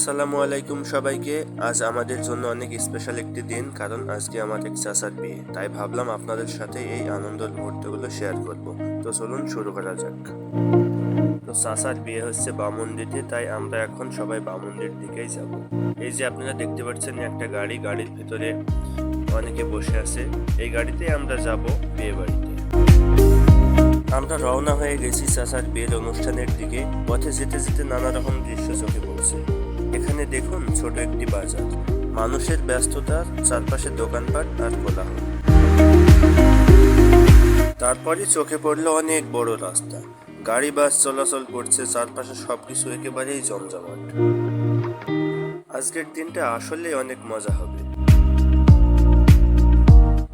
আসসালামু আলাইকুম সবাইকে। আজ আমাদের জন্য অনেক স্পেশাল একটি দিন, কারণ আজকে আমার এক চাচার বিয়ে। তাই ভাবলাম আপনাদের সাথে এই আনন্দের মুহূর্তগুলো শেয়ার করব। তো চলুন শুরু করা যাক। তো চাচার বিয়ে হচ্ছে বামুনডিতে, তাই আমরা এখন সবাই বামুনডির দিকেই যাব। এই যে আপনারা দেখতে পাচ্ছেন একটা গাড়ির ভিতরে অনেকে বসে আছে। এই গাড়িতে আমরা যাব বিয়ে বাড়িতে। আমরা রওনা হয়ে গেছি চাচার বিয়ের অনুষ্ঠানের দিকে। পথে যেতে যেতে নানা রকম দৃশ্য চোখে পড়ছে। এখানে দেখুন ছোট একটি বাজার, মানুষের ব্যস্ততা, চারপাশে দোকানপাট আর কোলাহল। তারপরে চোখে পড়লো অনেক বড় রাস্তা, গাড়ি বাস চলাচল করছে, চারপাশে সবকিছু একেবারেই জমজমাট। আজকের দিনটা আসলে অনেক মজা হবে।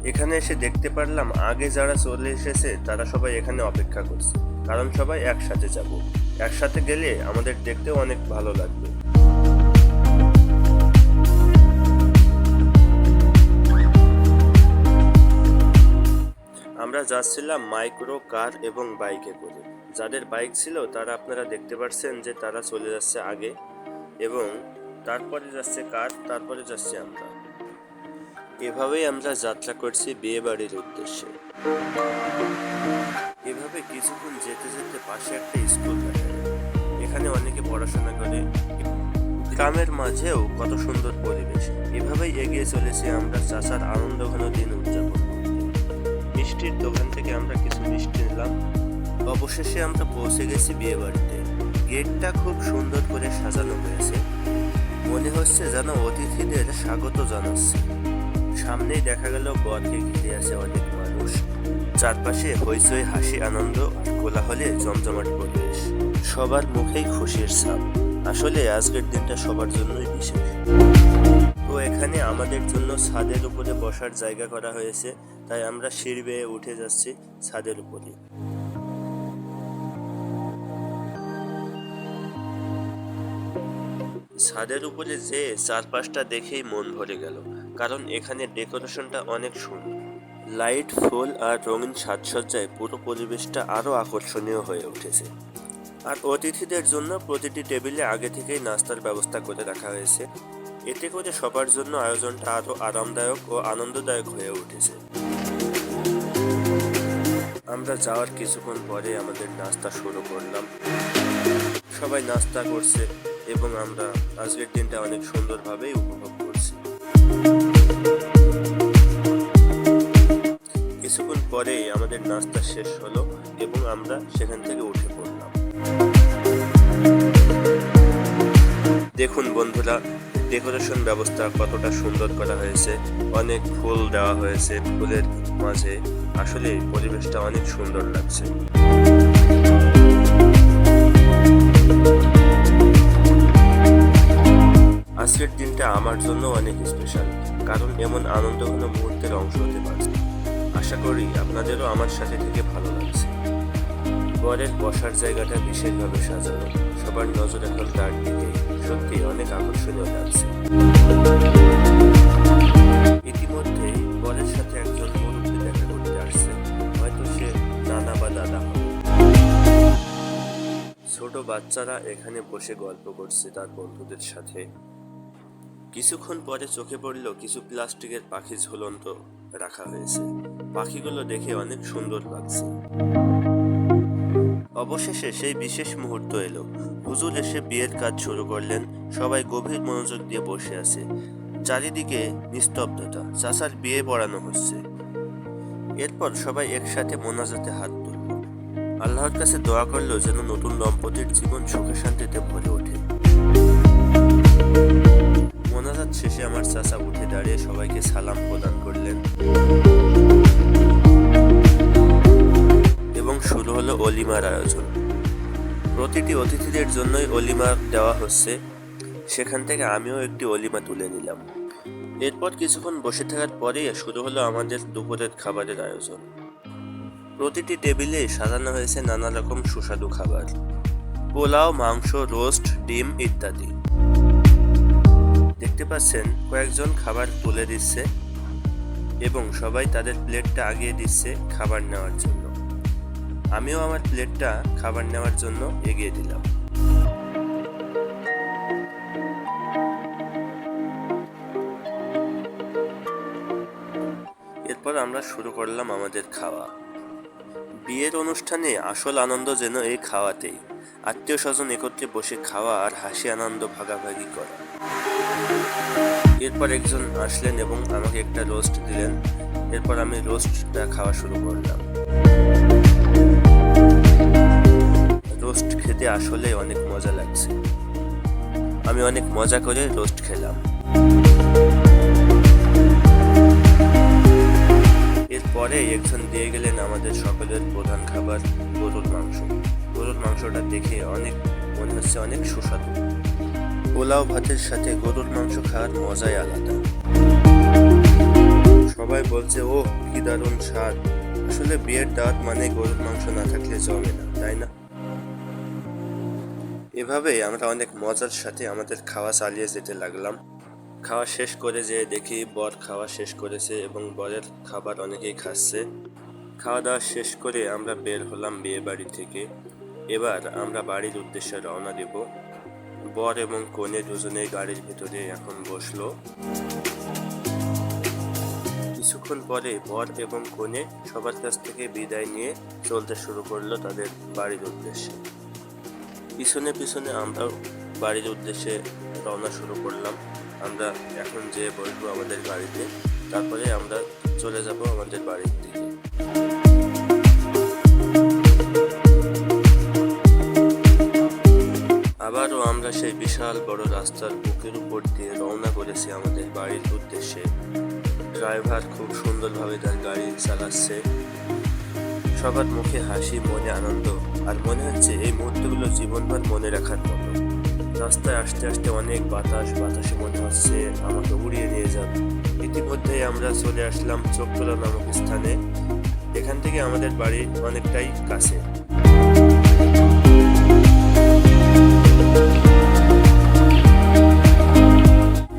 এখানে এসে দেখতে পারলাম আগে যারা চলে এসেছে তারা সবাই এখানে অপেক্ষা করছে, কারণ সবাই একসাথে যাব। একসাথে গেলে আমাদের দেখতেও অনেক ভালো লাগবে। আমরা যাচ্ছিলাম মাইক্রো কার এবং বাইকে করে। যাদের বাইক ছিল তারা আপনারা দেখতে পাচ্ছেন যে তারা চলে যাচ্ছে আগে, এবং তারপরে যাচ্ছে কার, তারপরে যাচ্ছে আমরা। এভাবেই আমরা যাত্রা করছি বিয়ে বাড়ির উদ্দেশ্যে। এভাবে কিছুক্ষণ যেতে যেতে পাশে একটা স্কুল দেখা যায়। এখানে অনেকে পড়াশোনা করে। গ্রামের মাঝেও কত সুন্দর পরিবেশ। এভাবেই এগিয়ে চলেছি আমরা চাচার আনন্দ ঘন দিন উদযাপন করতে। মিষ্টির দোকান থেকে আমরা কিছু মিষ্টি নিলাম। অবশেষে আমরা পৌঁছে গেছি বিয়ে বাড়িতে। গেটটা খুব সুন্দর করে সাজানো হয়েছে, মনে হচ্ছে যেন অতিথিদের স্বাগত জানাচ্ছে। সামনেই দেখা গেল বরকে ঘিরে আছে অনেক মানুষ। চারপাশে হইচই, হাসি, আনন্দ আর কোলাহলে জমজমাট পরিবেশ। সবার মুখেই খুশির ছাপ। আসলে আজকের দিনটা সবার জন্যই বিশেষ। তো এখানে আমাদের জন্য ছাদের উপরে বসার জায়গা করা হয়েছে, তাই আমরা সিঁড়ি বেয়ে উঠে যাচ্ছি ছাদের উপরে। ছাদের উপরে যে চারপাশটা দেখেই মন ভরে গেল, কারণ এখানে ডেকোরেশনটা অনেক সুন্দর। লাইট, ফুল আর রঙিন সাজসজ্জায় পুরো পরিবেশটা আরো আকর্ষণীয় হয়ে উঠেছে। আর অতিথিদের জন্য প্রতিটি টেবিলে আগে থেকেই নাস্তার ব্যবস্থা করে রাখা হয়েছে। এতে করে সবার জন্য আয়োজনটা আরো আরামদায়ক ও আনন্দদায়ক হয়ে উঠেছে। আমরা যাওয়ার কিছুক্ষণ পরে আমাদের নাস্তা শুরু করলাম। সবাই নাস্তা করছে এবং আমরা আজকের দিনটা অনেক সুন্দরভাবেই উপভোগ করছি। কিছুক্ষণ পরেই আমাদের নাস্তা শেষ হলো এবং আমরা সেখান থেকে উঠে পড়লাম। দেখুন বন্ধুরা, ডেকোরেশন ব্যবস্থা কতটা সুন্দর করা হয়েছে। অনেক ফুল দেওয়া হয়েছে, ফুলের মাঝে আসলে পরিবেশটা অনেক সুন্দর লাগছে। আজকের দিনটা আমার জন্য অনেক স্পেশাল, কারণ এমন আনন্দঘন মুহূর্তের অংশ হতে পারছি। আশা করি আপনাদেরও আমার সাথে থেকে ভালো লাগছে। বরের বসার জায়গাটা বিশেষভাবে সাজানো, সবার নজর এখন তার দিকে। সত্যি অনেক আকর্ষণীয় লাগছে। ইতিমধ্যেই বরের সাথে একজন মুরব্বী দেখা করতে আসছে, হয়তো সে নানা বা দাদা হবে। ছোট বাচ্চারা এখানে বসে গল্প করছে তার বন্ধুদের সাথে। কিছুক্ষণ পরে চোখে পড়ল কিছু প্লাস্টিকের পাখি ঝুলন্ত রাখা হয়েছে। পাখিগুলো দেখে অনেক সুন্দর লাগছে। অবশেষে সেই বিশেষ মুহূর্ত এলো। হুজুর এসে বিয়ের কাজ শুরু করলেন। সবাই গভীর মনোযোগ দিয়ে বসে আছে। চারিদিকে নিস্তব্ধতা। চাচার বিয়ে পড়ানো হচ্ছে। এরপর সবাই একসাথে মোনাজাতে হাত তুলল। আল্লাহর কাছে দোয়া করলো যেন নতুন দম্পতির জীবন সুখে শান্তিতে ভরে ওঠে। মোনাজাত শেষে আমার চাচা উঠে দাঁড়িয়ে সবাইকে সালাম প্রদান করলেন এবং শুরু হলো অলিমার আয়োজন। প্রতিটি অতিথিদের জন্যই অলিমা দেওয়া হচ্ছে। সেখান থেকে আমিও একটি অলিমা তুলে নিলাম। এরপর কিছুক্ষণ বসে থাকার পরেই শুরু হলো আমাদের দুপুরের খাবারের আয়োজন। প্রতিটি টেবিলে সাজানো হয়েছে নানা রকম সুস্বাদু খাবার, পোলাও, মাংস, রোস্ট, ডিম ইত্যাদি। দেখতে পাচ্ছেন কয়েকজন খাবার তুলে দিচ্ছে এবং সবাই তাদের প্লেটটা আগিয়ে দিচ্ছে খাবার নেওয়ার জন্য। আমিও আমার প্লেটটা খাবার নেওয়ার জন্য এগিয়ে দিলাম। আমরা শুরু করলাম আমাদের খাওয়া। বিয়ের অনুষ্ঠানে আসল আনন্দ যেন এই খাওয়াতেই, আত্মীয় স্বজন একত্রে বসে খাওয়া আর হাসি আনন্দ ভাগাভাগি করা। এরপর একজন আসলেন এবং আমাকে একটা রোস্ট দিলেন। এরপর আমি রোস্টটা খাওয়া শুরু করলাম। রোস্ট খেতে আসলে অনেক মজা লাগছে। আমি অনেক মজা করে রোস্ট খেলাম। এরপরে একজন দিয়ে গেলেন আমাদের সকলের প্রধান খাবার গরুর মাংস। গরুর মাংসটা দেখে অনেক মনে হচ্ছে অনেক সুস্বাদু। পোলাও ভাতের সাথে গরুর মাংস খাওয়ার মজাই আলাদা। সবাই বলছে ও কি দারুণ স্বাদ। আসলে বিয়ের দাওয়াত মানে গরুর মাংস না থাকলে জমে না, তাই না? এভাবেই আমরা অনেক মজার সাথে আমাদের খাওয়া চালিয়ে যেতে লাগলাম। খাওয়া শেষ করে যেয়ে দেখি বর খাওয়া শেষ করেছে এবং বরের খাবার অনেকেই খাচ্ছে। খাওয়া দাওয়া শেষ করে আমরা বের হলাম বিয়ে বাড়ি থেকে। এবার আমরা বাড়ির উদ্দেশ্যে রওনা দেব। বর এবং কনে দুজনেই গাড়ির ভিতরে এখন বসলো। কিছুক্ষণ পরে বর এবং কনে সবার কাছ থেকে বিদায় নিয়ে চলতে শুরু করলো তাদের বাড়ির উদ্দেশ্যে। পিছনে পিছনে আমরাও বাড়ির উদ্দেশ্যে রওনা শুরু করলাম। আমরা এখন যেয়ে বসবো আমাদের গাড়িতে, তারপরে আমরা চলে যাব আমাদের বাড়ির দিকে। আবারও আমরা সেই বিশাল বড় রাস্তার বুকের উপর দিয়ে রওনা করেছি আমাদের বাড়ির উদ্দেশ্যে। ড্রাইভার খুব সুন্দরভাবে তার গাড়ি চালাচ্ছে। সবার মুখে হাসি, মনে আনন্দ, আর মনে হচ্ছে এই মুহূর্তগুলো জীবনভর মনে রাখার মতো। রাস্তায় আসতে আসতে অনেক বাতাসে মনে হচ্ছে আমাকে উড়িয়ে নিয়ে যাবে। ইতিমধ্যেই আমরা চলে আসলাম চোখতলা নামক স্থানে। এখান থেকে আমাদের বাড়ি অনেকটাই কাছে।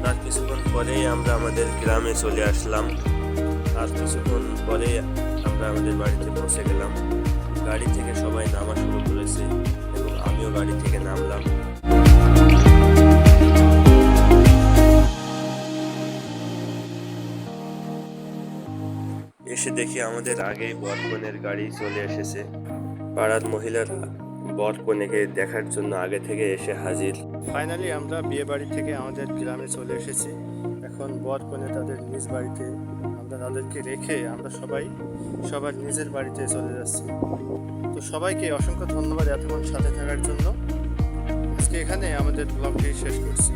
তার কিছুক্ষণ পরেই আমরা আমাদের গ্রামে চলে আসলাম। আর কিছুক্ষণ পরে আমরা আমাদের বাড়িতে পৌঁছে গেলাম। গাড়ি থেকে সবাই নামা শুরু করেছে এবং আমিও গাড়ি থেকে নামলাম। এসে দেখি আমাদের আগেই বর কনের গাড়ি চলে এসেছে। পাড়ার মহিলারা বর কনেকে দেখার জন্য আগে থেকে এসে হাজির। ফাইনালি আমরা বিয়ে বাড়ি থেকে আমাদের গ্রামে চলে এসেছি। এখন বর কনে তাদের নিজ বাড়িতে, আমরা তাদেরকে রেখে আমরা সবাই সবার নিজের বাড়িতে চলে যাচ্ছি। তো সবাইকে অসংখ্য ধন্যবাদ এতক্ষণ সাথে থাকার জন্য। আজকে এখানে আমাদের ব্লগটি শেষ করছি।